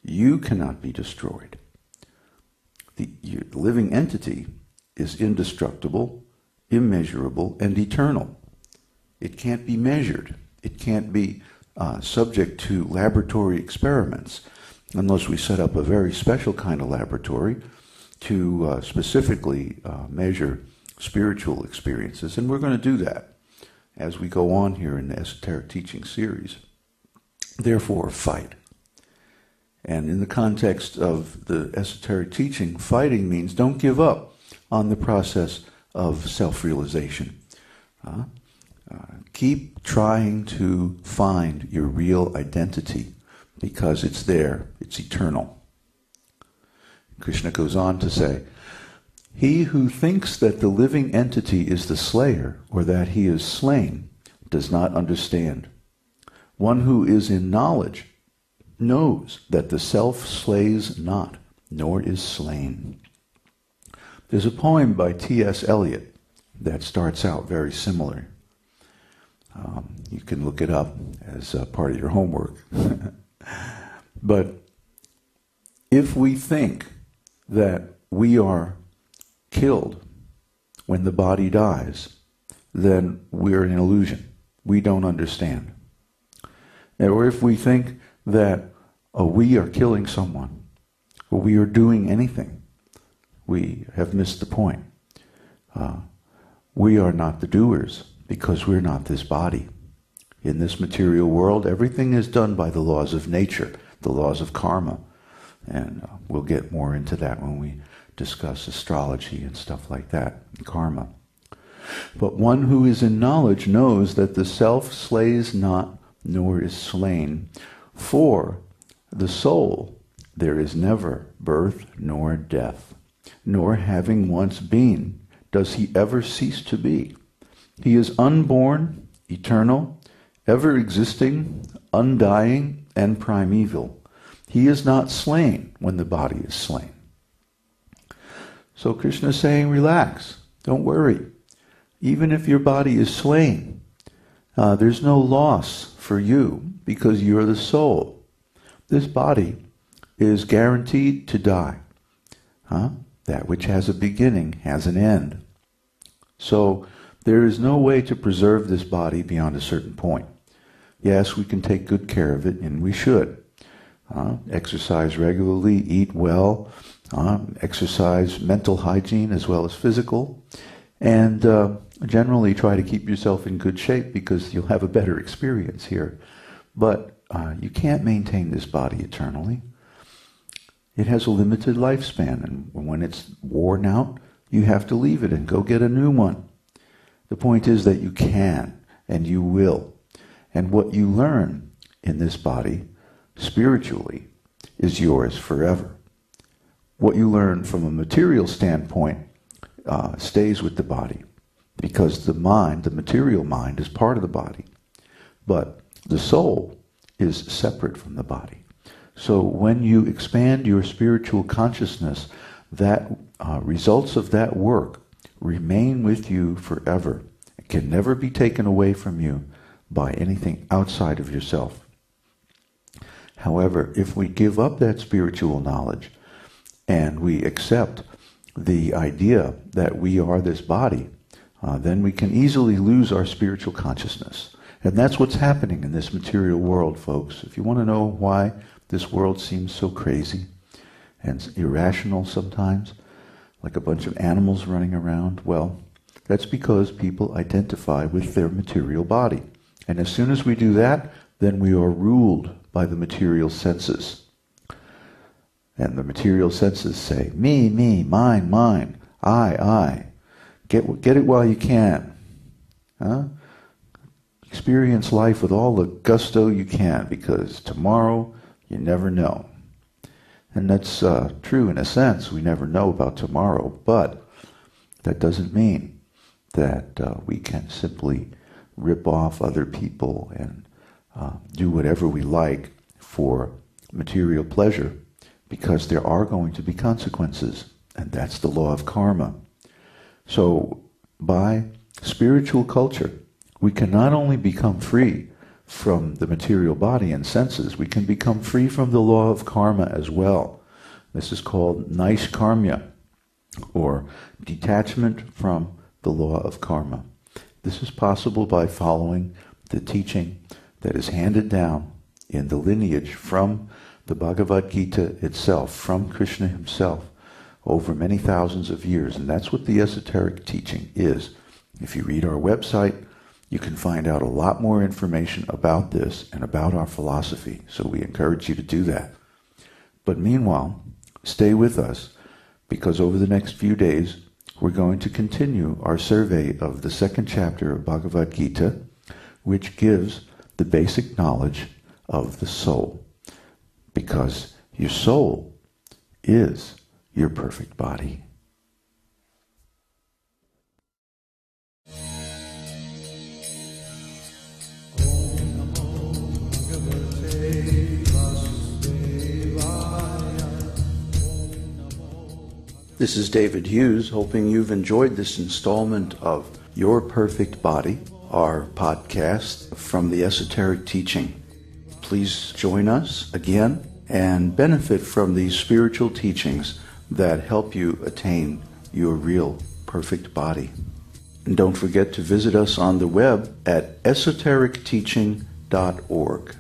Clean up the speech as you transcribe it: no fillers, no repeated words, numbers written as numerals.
You cannot be destroyed. The living entity is indestructible, immeasurable, and eternal. It can't be measured. It can't be subject to laboratory experiments unless we set up a very special kind of laboratory to specifically measure spiritual experiences. And we're going to do that as we go on here in the Esoteric Teaching series. Therefore, fight. And in the context of the esoteric teaching, fighting means don't give up on the process of self-realization. Keep trying to find your real identity because it's there, it's eternal. Krishna goes on to say, he who thinks that the living entity is the slayer or that he is slain does not understand. One who is in knowledge knows that the self slays not, nor is slain. There's a poem by T.S. Eliot that starts out very similar. You can look it up as part of your homework. But if we think that we are killed when the body dies, then we're an illusion. We don't understand. Or if we think that we are killing someone, or we are doing anything, we have missed the point. We are not the doers because we're not this body. In this material world, everything is done by the laws of nature, the laws of karma. And we'll get more into that when we discuss astrology and stuff like that, karma. But one who is in knowledge knows that the self slays not, nor is slain. For the soul there is never birth nor death, nor having once been does he ever cease to be. He is unborn, eternal, ever existing, undying, and primeval. He is not slain when the body is slain. So Krishna is saying, relax, don't worry. Even if your body is slain, there's no loss for you because you're the soul. This body is guaranteed to die. That which has a beginning has an end. So there is no way to preserve this body beyond a certain point. Yes, we can take good care of it, and we should. Exercise regularly, eat well, exercise mental hygiene as well as physical, and generally try to keep yourself in good shape because you'll have a better experience here. But you can't maintain this body eternally. It has a limited lifespan, and when it's worn out, you have to leave it and go get a new one. The point is that you can, and you will. And what you learn in this body, spiritually, is yours forever. What you learn from a material standpoint stays with the body, because the mind, the material mind, is part of the body. But the soul is separate from the body. So when you expand your spiritual consciousness, that results of that work remain with you forever. It can never be taken away from you by anything outside of yourself. However, if we give up that spiritual knowledge and we accept the idea that we are this body, then we can easily lose our spiritual consciousness. And that's what's happening in this material world, folks. If you want to know why this world seems so crazy and irrational sometimes, like a bunch of animals running around, well, that's because people identify with their material body. And as soon as we do that, then we are ruled by the material senses. And the material senses say, me, mine, mine, I. Get it while you can. Experience life with all the gusto you can, because tomorrow you never know. And that's true in a sense. We never know about tomorrow, but that doesn't mean that we can simply rip off other people and do whatever we like for material pleasure, because there are going to be consequences, and that's the law of karma. So by spiritual culture, we can not only become free from the material body and senses, we can become free from the law of karma as well. This is called naishkarmya, or detachment from the law of karma. This is possible by following the teaching that is handed down in the lineage from the Bhagavad Gita itself, from Krishna himself, over many thousands of years. And that's what the esoteric teaching is. If you read our website, you can find out a lot more information about this and about our philosophy. So we encourage you to do that. But meanwhile, stay with us, because over the next few days, we're going to continue our survey of the second chapter of Bhagavad Gita, which gives the basic knowledge of the soul. Because your soul is your perfect body. This is David Hughes, hoping you've enjoyed this installment of Your Perfect Body, our podcast from the esoteric teaching. Please join us again and benefit from these spiritual teachings that help you attain your real perfect body. And don't forget to visit us on the web at esotericteaching.org.